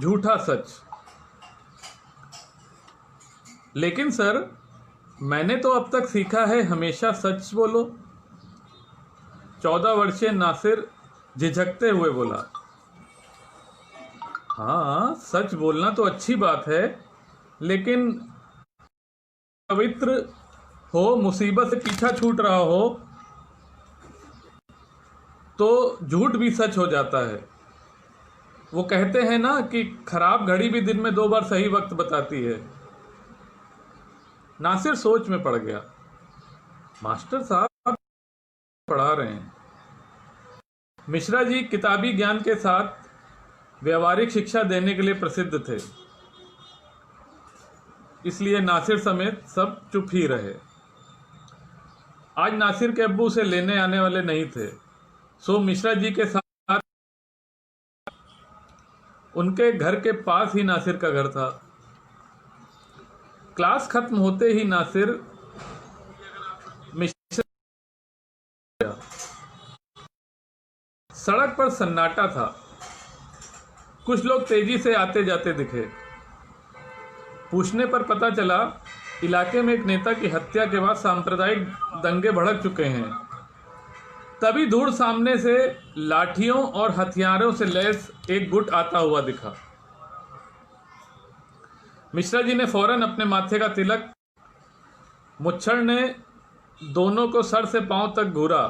झूठा सच। लेकिन सर, मैंने तो अब तक सीखा है हमेशा सच बोलो। 14 वर्षीय नासिर झिझकते हुए बोला। हाँ, सच बोलना तो अच्छी बात है, लेकिन पवित्र हो, मुसीबत से पीछा छूट रहा हो तो झूठ भी सच हो जाता है। वो कहते हैं ना कि खराब घड़ी भी दिन में 2 बार सही वक्त बताती है। नासिर सोच में पड़ गया। मास्टर साहब पढ़ा रहे हैं। मिश्रा जी किताबी ज्ञान के साथ व्यवहारिक शिक्षा देने के लिए प्रसिद्ध थे, इसलिए नासिर समेत सब चुप ही रहे। आज नासिर के अब्बू उसे लेने आने वाले नहीं थे, सो मिश्रा जी के साथ उनके घर के पास ही नासिर का घर था। क्लास खत्म होते ही नासिर मिश्रा, सड़क पर सन्नाटा था। कुछ लोग तेजी से आते जाते दिखे। पूछने पर पता चला इलाके में एक नेता की हत्या के बाद सांप्रदायिक दंगे भड़क चुके हैं। तभी दूर सामने से लाठियों और हथियारों से लैस एक गुट आता हुआ दिखा। मिश्रा जी ने फौरन अपने माथे का तिलक, मुच्छड़ ने दोनों को सर से पांव तक घूरा।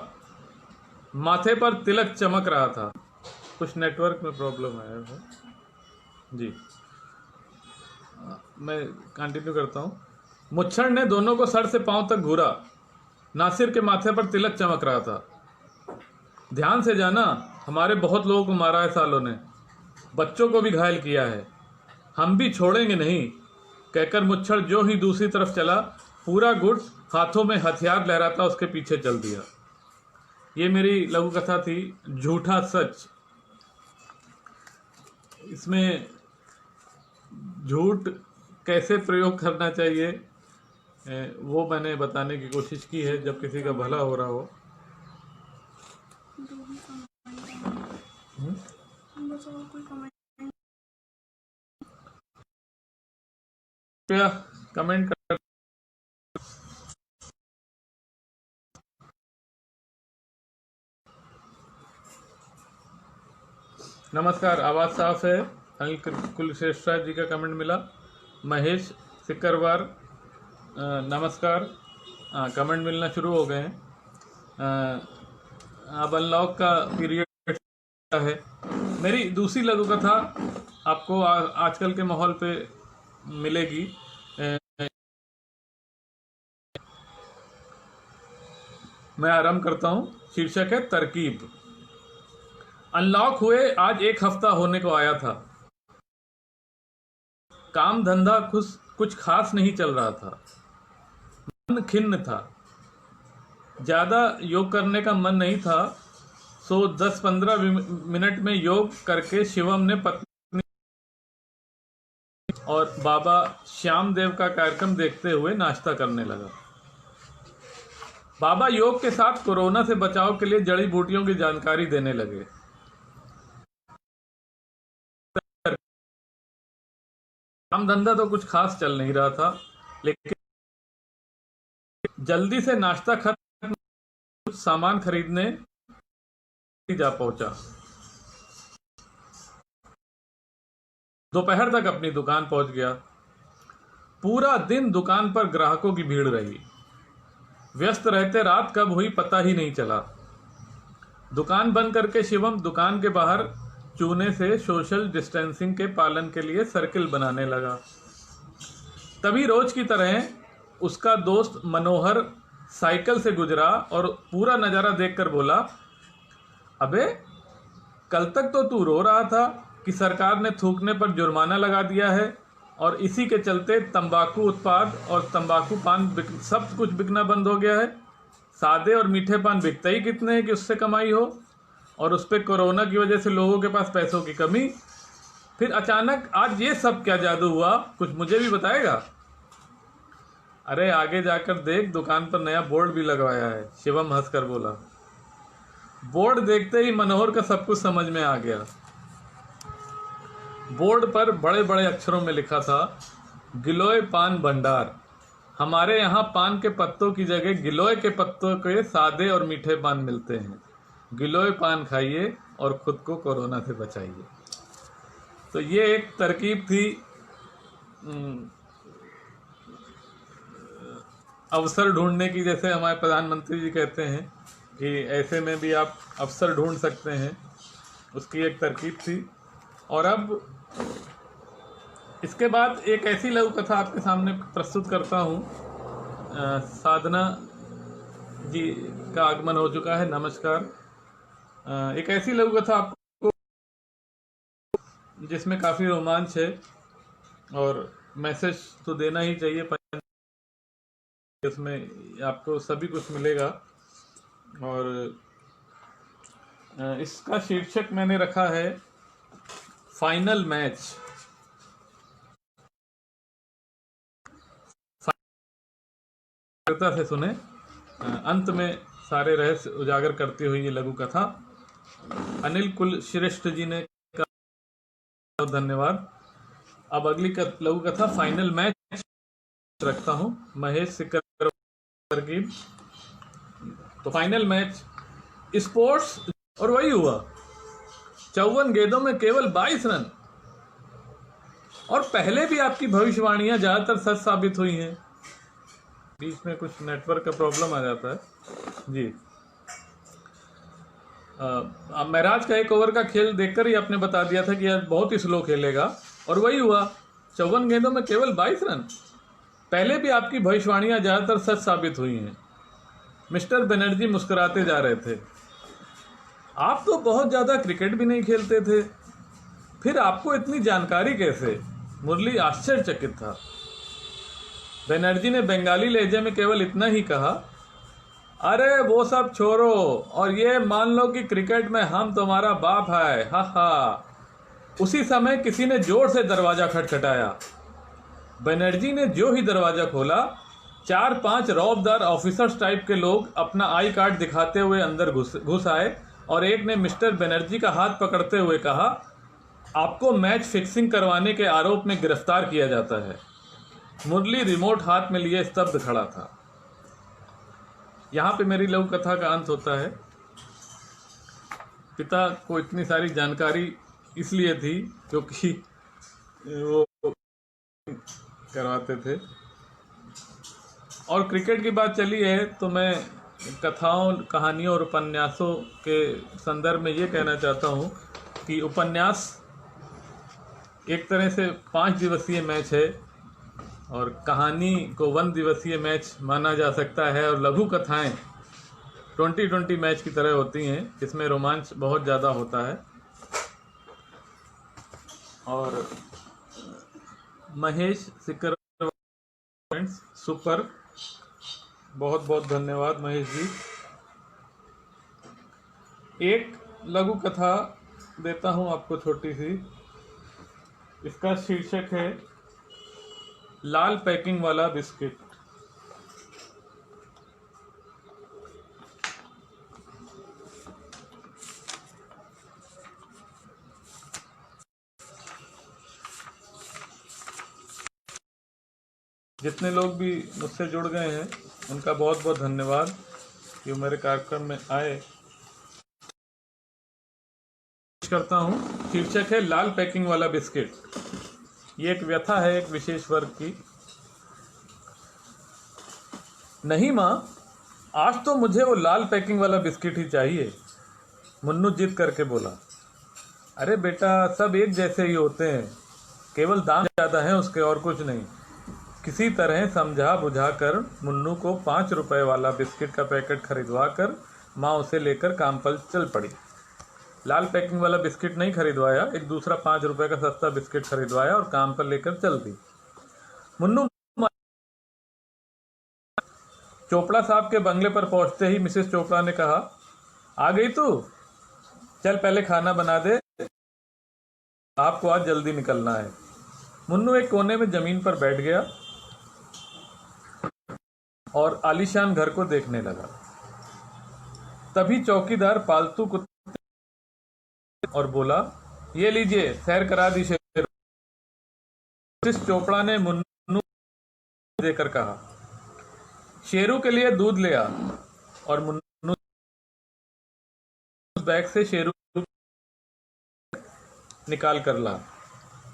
माथे पर तिलक चमक रहा था। कुछ नेटवर्क में प्रॉब्लम है जी, मैं कंटिन्यू करता हूँ। मुच्छड़ ने दोनों को सर से पांव तक घूरा। नासिर के माथे पर तिलक चमक रहा था। ध्यान से जाना, हमारे बहुत लोगों को मारा है सालों ने, बच्चों को भी घायल किया है, हम भी छोड़ेंगे नहीं, कहकर मुच्छड़ जो ही दूसरी तरफ चला, पूरा गुट हाथों में हथियार लहराता उसके पीछे चल दिया। ये मेरी लघु कथा थी, झूठा सच। इसमें झूठ कैसे प्रयोग करना चाहिए वो मैंने बताने की कोशिश की है, जब किसी का भला हो रहा हो। क्या कमेंट कर। नमस्कार, आवाज़ साफ है। अनिल कुलश्रेष्ठा जी का कमेंट मिला। महेश सिकरवार नमस्कार। कमेंट मिलना शुरू हो गए हैं। अब अनलॉक का पीरियड है। मेरी दूसरी लघु कथा आपको आजकल के माहौल पे मिलेगी। मैं आरंभ करता हूँ। शीर्षक है तरकीब। अनलॉक हुए आज 1 हफ्ता होने को आया था। काम धंधा कुछ खास नहीं चल रहा था। मन खिन्न था। ज़्यादा योग करने का मन नहीं था, सो 10-15 मिनट में योग करके शिवम ने पत्नी और बाबा श्याम देव का कार्यक्रम देखते हुए नाश्ता करने लगा। बाबा योग के साथ कोरोना से बचाव के लिए जड़ी बूटियों की जानकारी देने लगे। काम धंधा तो कुछ खास चल नहीं रहा था, लेकिन जल्दी से नाश्ता खत्म, कुछ सामान खरीदने जा पहुंचा। दोपहर तक अपनी दुकान पहुंच गया। पूरा दिन दुकान पर ग्राहकों की भीड़ रही। व्यस्त रहते रात कब हुई पता ही नहीं चला। दुकान बंद करके शिवम दुकान के बाहर चूने से सोशल डिस्टेंसिंग के पालन के लिए सर्किल बनाने लगा। तभी रोज की तरह उसका दोस्त मनोहर साइकिल से गुजरा और पूरा नज़ारा देखकर बोला, अबे कल तक तो तू रो रहा था कि सरकार ने थूकने पर जुर्माना लगा दिया है और इसी के चलते तंबाकू उत्पाद और तंबाकू पान सब कुछ बिकना बंद हो गया है। सादे और मीठे पान बिकते ही कितने हैं कि उससे कमाई हो, और उस पर कोरोना की वजह से लोगों के पास पैसों की कमी। फिर अचानक आज ये सब क्या जादू हुआ, कुछ मुझे भी बताएगा? अरे आगे जाकर देख, दुकान पर नया बोर्ड भी लगवाया है, शिवम हंसकर बोला। बोर्ड देखते ही मनोहर का सब कुछ समझ में आ गया। बोर्ड पर बड़े बड़े अक्षरों में लिखा था, गिलोय पान भंडार। हमारे यहाँ पान के पत्तों की जगह गिलोय के पत्तों के सादे और मीठे पान मिलते हैं। गिलोय पान खाइए और खुद को कोरोना से बचाइए। तो ये एक तरकीब थी अवसर ढूंढने की, जैसे हमारे प्रधानमंत्री जी कहते हैं कि ऐसे में भी आप अवसर ढूंढ सकते हैं, उसकी एक तरकीब थी। और अब इसके बाद एक ऐसी लघु कथा आपके सामने प्रस्तुत करता हूँ। साधना जी का आगमन हो चुका है, नमस्कार। एक ऐसी लघु कथा आपको जिसमें काफ़ी रोमांच है और मैसेज तो देना ही चाहिए, इसमें आपको सभी कुछ मिलेगा। और इसका शीर्षक मैंने रखा है फाइनल मैच। से सुने, अंत में सारे रहस्य उजागर करती हुई ये लघु कथा। अनिल कुल श्रेष्ठ जी ने कहा, धन्यवाद। अब अगली लघु कथा फाइनल मैच रखता हूं, महेश सिक्कर की। तो फाइनल मैच स्पोर्ट्स, और वही हुआ, 54 गेंदों में केवल 22 रन। और पहले भी आपकी भविष्यवाणियां ज्यादातर सच साबित हुई हैं। बीच में कुछ नेटवर्क का प्रॉब्लम आ जाता है जी। महराज का एक ओवर का खेल देखकर ही आपने बता दिया था कि आज बहुत ही स्लो खेलेगा, और वही हुआ, 54 गेंदों में केवल 22 रन। पहले भी आपकी भविष्यवाणियां ज्यादातर सच साबित हुई हैं। मिस्टर बनर्जी मुस्कुराते जा रहे थे। आप तो बहुत ज्यादा क्रिकेट भी नहीं खेलते थे, फिर आपको इतनी जानकारी कैसे? मुरली आश्चर्यचकित था। बनर्जी ने बंगाली लहजे में केवल इतना ही कहा, अरे वो सब छोड़ो और ये मान लो कि क्रिकेट में हम तुम्हारा बाप है, हा हा। उसी समय किसी ने जोर से दरवाजा खटखटाया। बनर्जी ने जो ही दरवाजा खोला, 4-5 रौबदार ऑफिसर्स टाइप के लोग अपना आई कार्ड दिखाते हुए अंदर घुस आए, और एक ने मिस्टर बनर्जी का हाथ पकड़ते हुए कहा, आपको मैच फिक्सिंग करवाने के आरोप में गिरफ्तार किया जाता है। मुरली रिमोट हाथ में लिए स्तब्ध खड़ा था। यहाँ पे मेरी लघु कथा का अंत होता है। पिता को इतनी सारी जानकारी इसलिए थी क्योंकि वो करवाते थे। और क्रिकेट की बात चली है तो मैं कथाओं, कहानियों और उपन्यासों के संदर्भ में ये कहना चाहता हूँ कि उपन्यास एक तरह से 5 दिवसीय मैच है, और कहानी को 1 दिवसीय मैच माना जा सकता है, और लघु कथाएं 20-20 मैच की तरह होती हैं, जिसमें रोमांच बहुत ज़्यादा होता है। और महेश सिक्कर सुपर, बहुत बहुत धन्यवाद महेश जी। एक लघु कथा देता हूं आपको छोटी सी। इसका शीर्षक है लाल पैकिंग वाला बिस्किट। जितने लोग भी मुझसे जुड़ गए हैं उनका बहुत बहुत धन्यवाद कि मेरे कार्यक्रम में आए। करता हूं, शीर्षक है लाल पैकिंग वाला बिस्किट। ये एक व्यथा है एक विशेष वर्ग की। नहीं माँ, आज तो मुझे वो लाल पैकिंग वाला बिस्किट ही चाहिए, मुन्नू जिद करके बोला। अरे बेटा, सब एक जैसे ही होते हैं, केवल दाम ज़्यादा है उसके, और कुछ नहीं। किसी तरह समझा बुझा कर मुन्नू को 5 रुपए वाला बिस्किट का पैकेट खरीदवा कर माँ उसे लेकर काम पर चल पड़ी। लाल पैकिंग वाला बिस्किट नहीं खरीदवाया, एक दूसरा 5 रुपए का सस्ता बिस्किट खरीदवाया और काम पर लेकर चल दी। मुन्नू चोपड़ा साहब के बंगले पर पहुंचते ही मिसेस चोपड़ा ने कहा, आ गई तू? चल पहले खाना बना दे, आपको आज जल्दी निकलना है। मुन्नू एक कोने में जमीन पर बैठ गया और आलीशान घर को देखने लगा। तभी चौकीदार पालतू कुत्ते और बोला, ये लीजिए, सैर करा दी शेर। आशीष चोपड़ा ने मुन्नू देकर कहा, शेरू के लिए दूध ले आ। और मुन्नू बैग से शेरू निकाल कर ला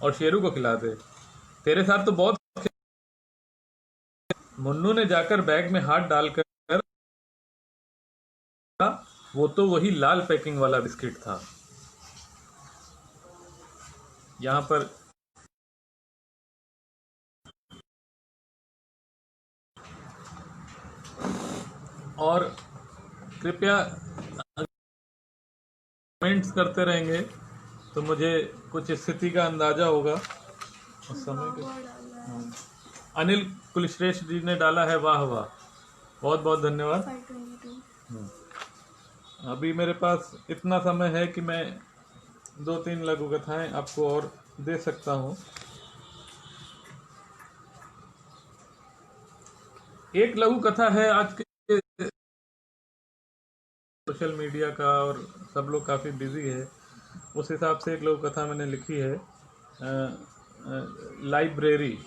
और शेरू को खिला दे। तेरे साथ तो बहुत। मुन्नू ने जाकर बैग में हाथ डालकर, वो तो वही लाल पैकिंग वाला बिस्किट था। यहां पर और कृपया कमेंट्स करते रहेंगे तो मुझे कुछ स्थिति का अंदाजा होगा उस समय के। अनिल कुलश्रेष्ठ जी ने डाला है, वाह वाह, बहुत बहुत धन्यवाद। अभी मेरे पास इतना समय है कि मैं 2-3 लघु कथाएं आपको और दे सकता हूं। एक लघु कथा है, आज के सोशल मीडिया का और सब लोग काफ़ी बिजी है, उस हिसाब से एक लघु कथा मैंने लिखी है, लाइब्रेरी।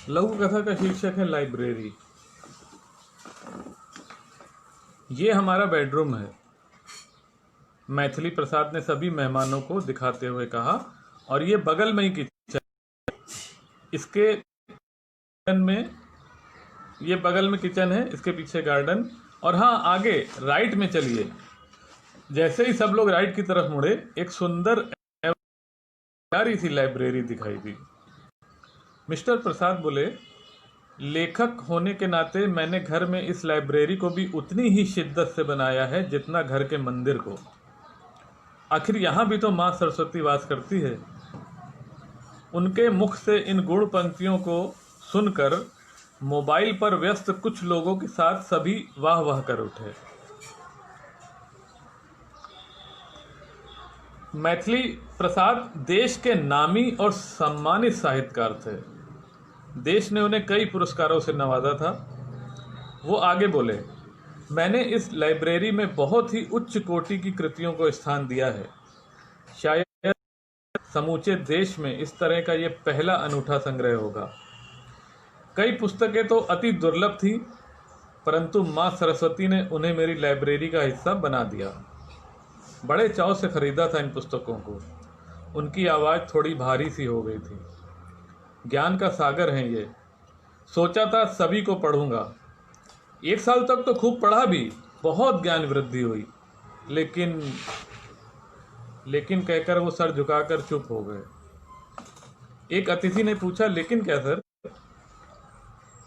लघु कथा का शीर्षक है लाइब्रेरी। ये हमारा बेडरूम है, मैथिली प्रसाद ने सभी मेहमानों को दिखाते हुए कहा, और ये बगल में ही किचन, इसके में ये बगल में किचन है, इसके पीछे गार्डन, और हाँ आगे राइट में चलिए। जैसे ही सब लोग राइट की तरफ मुड़े, एक सुंदर प्यारी सी लाइब्रेरी दिखाई दी। मिस्टर प्रसाद बोले, लेखक होने के नाते मैंने घर में इस लाइब्रेरी को भी उतनी ही शिद्दत से बनाया है जितना घर के मंदिर को। आखिर यहाँ भी तो माँ सरस्वती वास करती है। उनके मुख से इन गुण पंक्तियों को सुनकर मोबाइल पर व्यस्त कुछ लोगों के साथ सभी वाह वाह कर उठे। मैथिली प्रसाद देश के नामी और सम्मानित साहित्यकार थे। देश ने उन्हें कई पुरस्कारों से नवाजा था। वो आगे बोले, मैंने इस लाइब्रेरी में बहुत ही उच्च कोटि की कृतियों को स्थान दिया है। शायद समूचे देश में इस तरह का ये पहला अनूठा संग्रह होगा। कई पुस्तकें तो अति दुर्लभ थी, परंतु माँ सरस्वती ने उन्हें मेरी लाइब्रेरी का हिस्सा बना दिया। बड़े चाव से खरीदा था इन पुस्तकों को। उनकी आवाज़ थोड़ी भारी सी हो गई थी। ज्ञान का सागर है ये। सोचा था सभी को पढ़ूंगा। 1 साल तक तो खूब पढ़ा भी, बहुत ज्ञान वृद्धि हुई, लेकिन कहकर वो सर झुकाकर चुप हो गए। एक अतिथि ने पूछा, लेकिन क्या सर?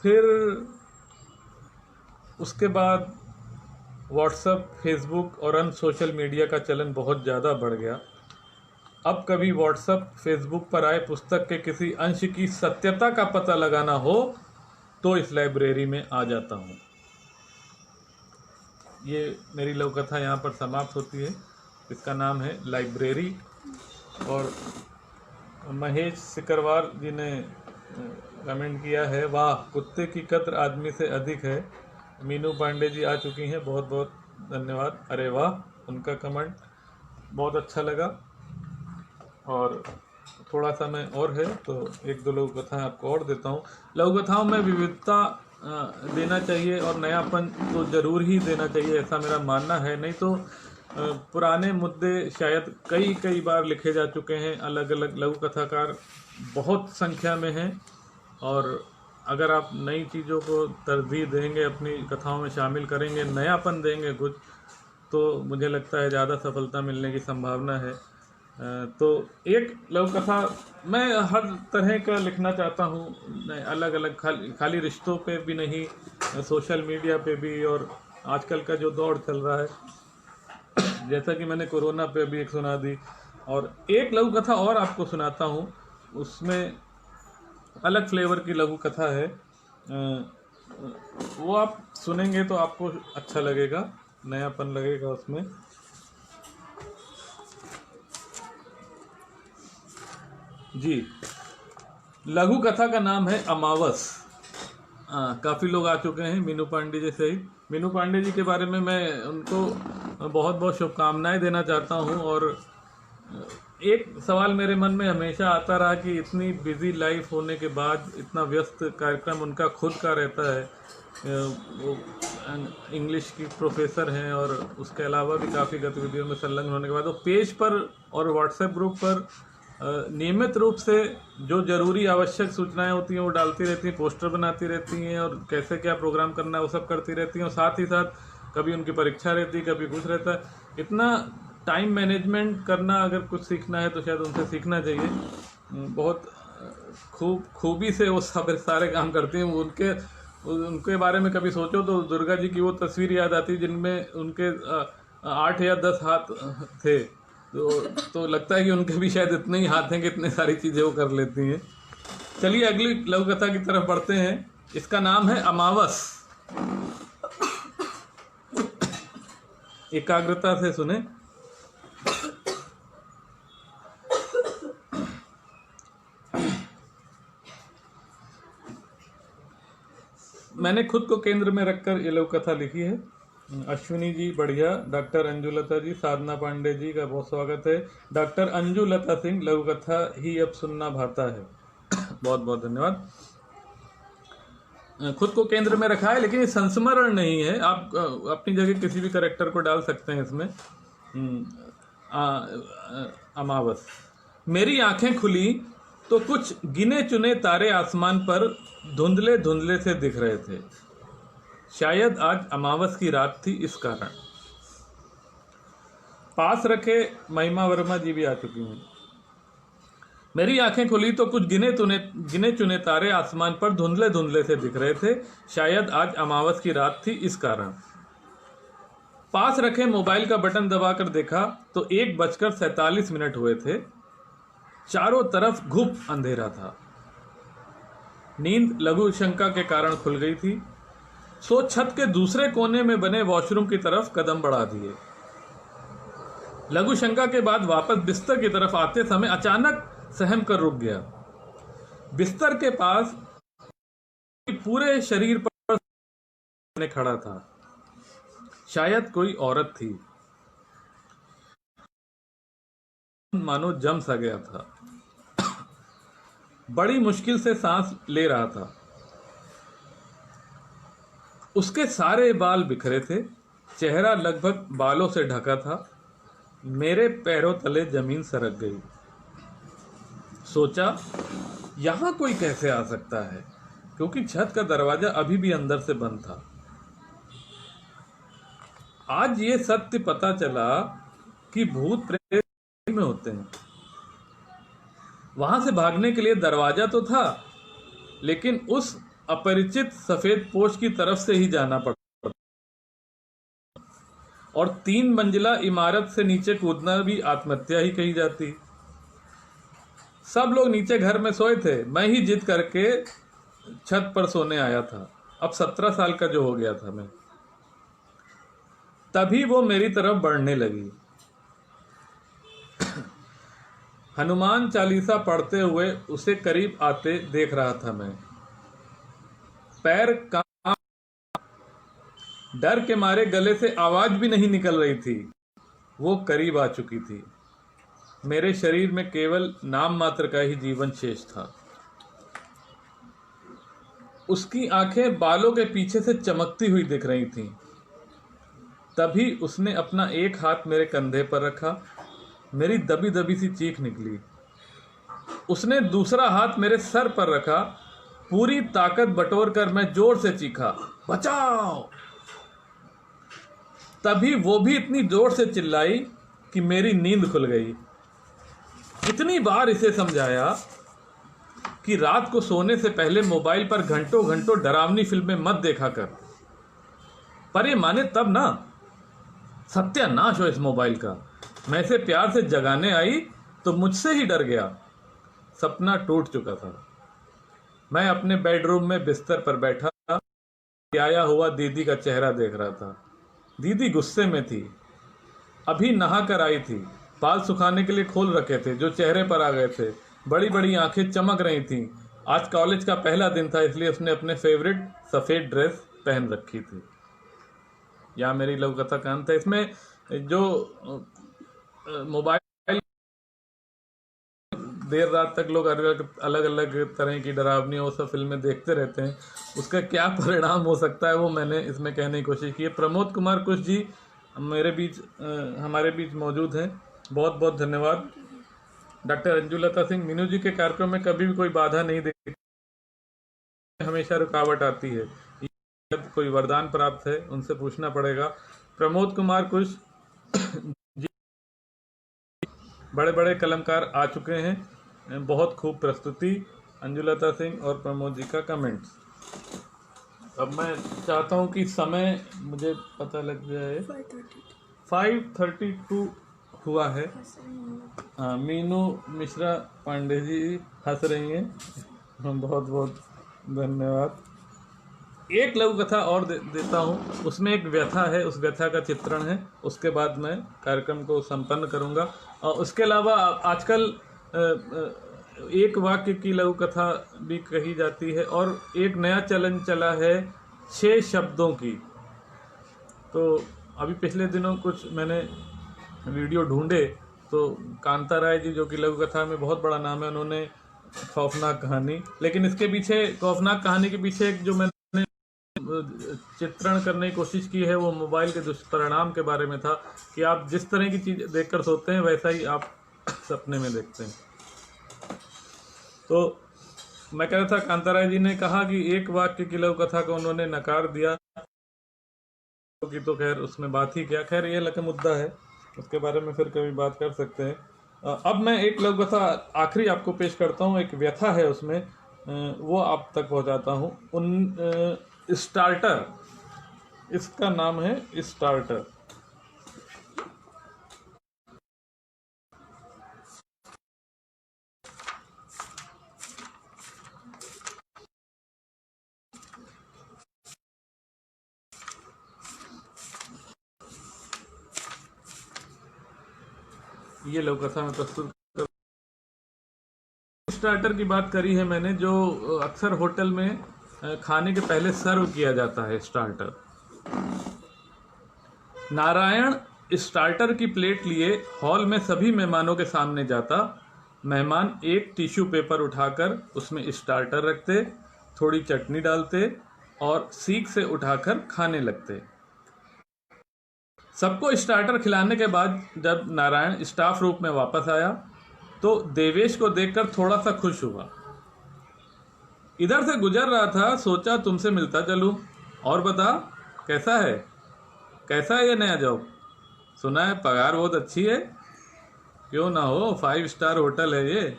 फिर उसके बाद व्हाट्सएप, फेसबुक और अन्य सोशल मीडिया का चलन बहुत ज़्यादा बढ़ गया। अब कभी व्हाट्सएप, फेसबुक पर आए पुस्तक के किसी अंश की सत्यता का पता लगाना हो तो इस लाइब्रेरी में आ जाता हूँ। ये मेरी लघु कथा यहाँ पर समाप्त होती है। इसका नाम है लाइब्रेरी। और महेश सिकरवार जी ने कमेंट किया है, वाह, कुत्ते की कद्र आदमी से अधिक है। मीनू पांडे जी आ चुकी हैं, बहुत बहुत धन्यवाद। अरे वाह, उनका कमेंट बहुत अच्छा लगा। और थोड़ा समय और है तो 1-2 लघु कथाएँ आपको और देता हूँ। लघु कथाओं में विविधता देना चाहिए और नयापन तो ज़रूर ही देना चाहिए, ऐसा मेरा मानना है। नहीं तो पुराने मुद्दे शायद कई बार लिखे जा चुके हैं। अलग अलग लघु कथाकार बहुत संख्या में हैं, और अगर आप नई चीज़ों को तरजीह देंगे, अपनी कथाओं में शामिल करेंगे, नयापन देंगे कुछ, तो मुझे लगता है ज़्यादा सफलता मिलने की संभावना है। तो एक लघु कथा मैं हर तरह का लिखना चाहता हूँ, अलग अलग, खाली रिश्तों पे भी नहीं, सोशल मीडिया पे भी, और आजकल का जो दौर चल रहा है, जैसा कि मैंने कोरोना पे भी एक सुना दी। और एक लघु कथा और आपको सुनाता हूँ, उसमें अलग फ्लेवर की लघु कथा है। वो आप सुनेंगे तो आपको अच्छा लगेगा, नयापन लगेगा उसमें। जी, लघु कथा का नाम है अमावस। काफ़ी लोग आ चुके हैं, मीनू पांडे जी सहित। मीनू पांडे जी के बारे में मैं उनको बहुत बहुत शुभकामनाएं देना चाहता हूं। और एक सवाल मेरे मन में हमेशा आता रहा कि इतनी बिजी लाइफ होने के बाद, इतना व्यस्त कार्यक्रम उनका खुद का रहता है, वो इंग्लिश की प्रोफेसर हैं और उसके अलावा भी काफ़ी गतिविधियों में संलग्न होने के बाद वो पेज पर और व्हाट्सएप ग्रुप पर नियमित रूप से जो जरूरी आवश्यक सूचनाएं होती हैं वो डालती रहती हैं, पोस्टर बनाती रहती हैं और कैसे क्या प्रोग्राम करना है वो सब करती रहती हैं। और साथ ही साथ कभी उनकी परीक्षा रहती है, कभी कुछ रहता है। इतना टाइम मैनेजमेंट करना अगर कुछ सीखना है तो शायद उनसे सीखना चाहिए। बहुत खूबी से वो सब सारे काम करती हैं। उनके बारे में कभी सोचो तो दुर्गा जी की वो तस्वीर याद आती है जिनमें उनके 8 या 10 हाथ थे। तो लगता है कि उनके भी शायद इतने ही हाथ हैं कि इतनी सारी चीज़ें वो कर लेती हैं। चलिए अगली लघु कथा की तरफ बढ़ते हैं। इसका नाम है अमावस। एकाग्रता से सुने। मैंने खुद को केंद्र में रखकर ये लघु कथा लिखी है। अश्विनी जी बढ़िया, डॉक्टर अंजुलता जी, साधना पांडे जी का बहुत स्वागत है। डॉक्टर अंजुलता सिंह, लघु कथा ही अब सुनना भाता है। बहुत बहुत धन्यवाद। खुद को केंद्र में रखा है, लेकिन ये संस्मरण नहीं है। आप अपनी जगह किसी भी कैरेक्टर को डाल सकते हैं इसमें। अमावस। मेरी आंखें खुली तो कुछ गिने चुने तारे आसमान पर धुंधले धुंधले से दिख रहे थे। शायद आज अमावस की रात थी, इस कारण। पास रखे महिमा वर्मा जी भी आ चुकी हैं। मेरी आंखें खुली तो कुछ गिने चुने तारे आसमान पर धुंधले धुंधले से दिख रहे थे। शायद आज अमावस की रात थी, इस कारण। पास रखे मोबाइल का बटन दबाकर देखा तो 1:47 हुए थे। चारों तरफ घुप अंधेरा था। नींद लघु शंका के कारण खुल गई थी। सो छत के दूसरे कोने में बने वॉशरूम की तरफ कदम बढ़ा दिए। लघु शंका के बाद वापस बिस्तर की तरफ आते समय अचानक सहम कर रुक गया। बिस्तर के पास पूरे शरीर पर खड़ा था। शायद कोई औरत थी, मानो जम सा गया था। बड़ी मुश्किल से सांस ले रहा था। उसके सारे बाल बिखरे थे। चेहरा लगभग बालों से ढका था। मेरे पैरों तले जमीन सरक गई। सोचा, यहां कोई कैसे आ सकता है, क्योंकि छत का दरवाजा अभी भी अंदर से बंद था। आज ये सत्य पता चला कि भूत प्रेत में होते हैं। वहां से भागने के लिए दरवाजा तो था, लेकिन उस अपरिचित सफेद पोश की तरफ से ही जाना पड़ता और 3 मंजिला इमारत से नीचे कूदना भी आत्महत्या ही कही जाती। सब लोग नीचे घर में सोए थे। मैं ही जिद करके छत पर सोने आया था। अब 17 साल का जो हो गया था मैं। तभी वो मेरी तरफ बढ़ने लगी। हनुमान चालीसा पढ़ते हुए उसे करीब आते देख रहा था मैं। पैर कांप, डर के मारे गले से आवाज भी नहीं निकल रही थी। वो करीब आ चुकी थी। मेरे शरीर में केवल नाम मात्र का ही जीवन शेष था। उसकी आंखें बालों के पीछे से चमकती हुई दिख रही थीं। तभी उसने अपना एक हाथ मेरे कंधे पर रखा। मेरी दबी दबी सी चीख निकली। उसने दूसरा हाथ मेरे सर पर रखा। पूरी ताकत बटोर कर मैं जोर से चीखा, बचाओ। तभी वो भी इतनी जोर से चिल्लाई कि मेरी नींद खुल गई। कितनी बार इसे समझाया कि रात को सोने से पहले मोबाइल पर घंटों घंटों डरावनी फिल्में मत देखा कर, पर ये माने तब ना। सत्यानाश हो इस मोबाइल का। मैं इसे प्यार से जगाने आई तो मुझसे ही डर गया। सपना टूट चुका था। मैं अपने बेडरूम में बिस्तर पर बैठा आया हुआ दीदी का चेहरा देख रहा था। दीदी गुस्से में थी। अभी नहा कर आई थी। बाल सुखाने के लिए खोल रखे थे जो चेहरे पर आ गए थे। बड़ी बड़ी आंखें चमक रही थीं। आज कॉलेज का पहला दिन था, इसलिए उसने अपने फेवरेट सफ़ेद ड्रेस पहन रखी थी। या मेरी लघु कथा का अंत है। इसमें जो मोबाइल देर रात तक लोग अलग अलग तरह की डरावनी वो सब फिल्में देखते रहते हैं, उसका क्या परिणाम हो सकता है वो मैंने इसमें कहने की कोशिश की है। प्रमोद कुमार कुश जी हमारे बीच मौजूद हैं, बहुत बहुत धन्यवाद। डॉक्टर अंजुलता सिंह, मीनू जी के कार्यक्रम में कभी भी कोई बाधा नहीं देखी, हमेशा रुकावट आती है, जब कोई वरदान प्राप्त है उनसे पूछना पड़ेगा। प्रमोद कुमार कुश जी बड़े बड़े कलमकार आ चुके हैं, बहुत खूब प्रस्तुति। अंजुलता सिंह और प्रमोद जी का कमेंट्स। अब मैं चाहता हूं कि समय मुझे पता लग जाए। 5:32 हुआ है। हाँ, मीनू मिश्रा पांडे जी हंस रही हैं, बहुत बहुत धन्यवाद। एक लघु कथा और देता हूँ, उसमें एक व्यथा है, उस व्यथा का चित्रण है, उसके बाद मैं कार्यक्रम को संपन्न करूँगा। और उसके अलावा आजकल एक वाक्य की लघु कथा भी कही जाती है, और एक नया चलन चला है 6 शब्दों की। तो अभी पिछले दिनों कुछ मैंने वीडियो ढूंढे तो कांता राय जी, जो कि लघु कथा में बहुत बड़ा नाम है, उन्होंने खौफनाक कहानी, लेकिन इसके पीछे खौफनाक कहानी के पीछे एक जो मैंने चित्रण करने की कोशिश की है वो मोबाइल के दुष्परिणाम के बारे में था, कि आप जिस तरह की चीज़ देखकर सोते हैं वैसा ही आप सपने में देखते हैं। तो मैं कह रहा था, कांता राय जी ने कहा कि एक वाक्य की लघु कथा को उन्होंने नकार दिया, कि तो खैर उसमें बात ही क्या, खैर ये लका मुद्दा है, उसके बारे में फिर कभी बात कर सकते हैं। अब मैं एक लघु कथा आखिरी आपको पेश करता हूँ, एक व्यथा है उसमें, वो आप तक पहुँचाता हूँ। स्टार्टर, इसका नाम है स्टार्टर। ये लघु कथा में प्रस्तुत स्टार्टर की बात करी है मैंने, जो अक्सर होटल में खाने के पहले सर्व किया जाता है स्टार्टर। नारायण स्टार्टर की प्लेट लिए हॉल में सभी मेहमानों के सामने जाता। मेहमान एक टिश्यू पेपर उठाकर उसमें स्टार्टर रखते, थोड़ी चटनी डालते और सीख से उठाकर खाने लगते। सबको स्टार्टर खिलाने के बाद जब नारायण स्टाफ रूम में वापस आया तो देवेश को देखकर थोड़ा सा खुश हुआ। इधर से गुजर रहा था, सोचा तुमसे मिलता चलूं, और बता कैसा है, कैसा है ये नया जॉब, सुना है पगार बहुत अच्छी है। क्यों ना हो, 5 स्टार होटल है ये।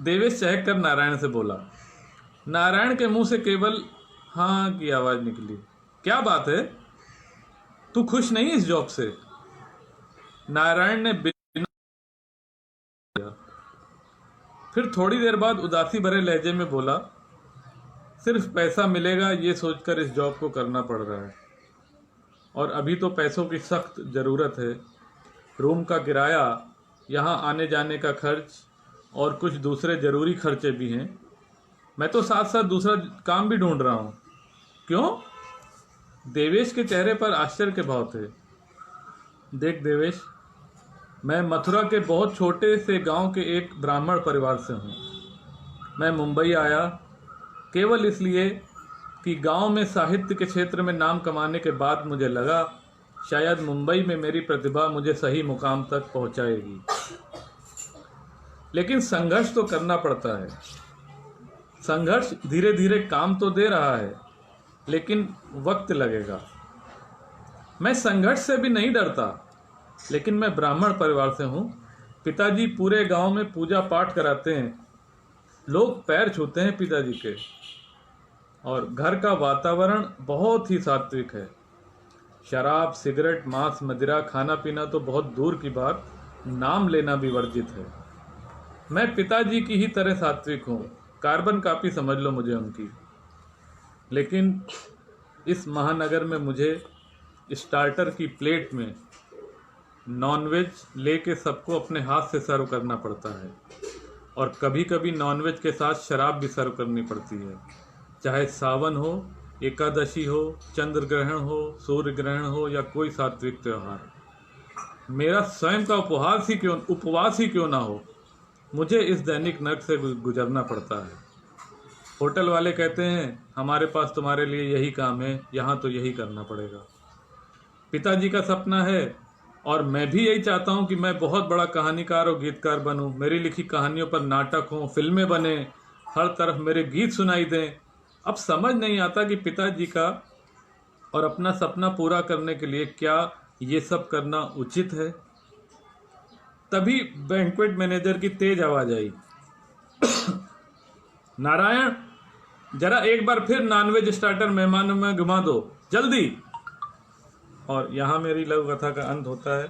देवेश चहक कर नारायण से बोला। नारायण के मुंह से केवल हाँ की आवाज निकली। क्या बात है, तू खुश नहीं इस जॉब से? नारायण ने बिना, फिर थोड़ी देर बाद उदासी भरे लहजे में बोला, सिर्फ पैसा मिलेगा ये सोचकर इस जॉब को करना पड़ रहा है, और अभी तो पैसों की सख्त ज़रूरत है। रूम का किराया, यहाँ आने जाने का खर्च और कुछ दूसरे ज़रूरी खर्चे भी हैं। मैं तो साथ साथ दूसरा काम भी ढूंढ रहा हूँ। क्यों? देवेश के चेहरे पर आश्चर्य के भाव थे। देख देवेश, मैं मथुरा के बहुत छोटे से गांव के एक ब्राह्मण परिवार से हूँ। मैं मुंबई आया केवल इसलिए कि गांव में साहित्य के क्षेत्र में नाम कमाने के बाद मुझे लगा शायद मुंबई में मेरी प्रतिभा मुझे सही मुकाम तक पहुंचाएगी। लेकिन संघर्ष तो करना पड़ता है। संघर्ष धीरे धीरे काम तो दे रहा है, लेकिन वक्त लगेगा। मैं संघर्ष से भी नहीं डरता, लेकिन मैं ब्राह्मण परिवार से हूँ। पिताजी पूरे गांव में पूजा पाठ कराते हैं, लोग पैर छूते हैं पिताजी के, और घर का वातावरण बहुत ही सात्विक है। शराब, सिगरेट, मांस, मदिरा, खाना पीना तो बहुत दूर की बात, नाम लेना भी वर्जित है। मैं पिताजी की ही तरह सात्विक हूँ, कार्बन कॉपी समझ लो मुझे उनकी। लेकिन इस महानगर में मुझे स्टार्टर की प्लेट में नॉनवेज लेके सबको अपने हाथ से सर्व करना पड़ता है, और कभी कभी नॉनवेज के साथ शराब भी सर्व करनी पड़ती है, चाहे सावन हो, एकादशी हो, चंद्र ग्रहण हो, सूर्य ग्रहण हो या कोई सात्विक त्यौहार। मेरा स्वयं का उपवास ही क्यों ना हो, मुझे इस दैनिक नरक से गुजरना पड़ता है। होटल वाले कहते हैं हमारे पास तुम्हारे लिए यही काम है, यहाँ तो यही करना पड़ेगा। पिताजी का सपना है और मैं भी यही चाहता हूँ कि मैं बहुत बड़ा कहानीकार और गीतकार बनूँ, मेरी लिखी कहानियों पर नाटक हों, फिल्में बने, हर तरफ मेरे गीत सुनाई दें। अब समझ नहीं आता कि पिताजी का और अपना सपना पूरा करने के लिए क्या ये सब करना उचित है। तभी बैंक्वेट मैनेजर की तेज आवाज आई, नारायण, जरा एक बार फिर नॉनवेज स्टार्टर मेहमानों में घुमा दो, जल्दी। और यहाँ मेरी लघु कथा का अंत होता है।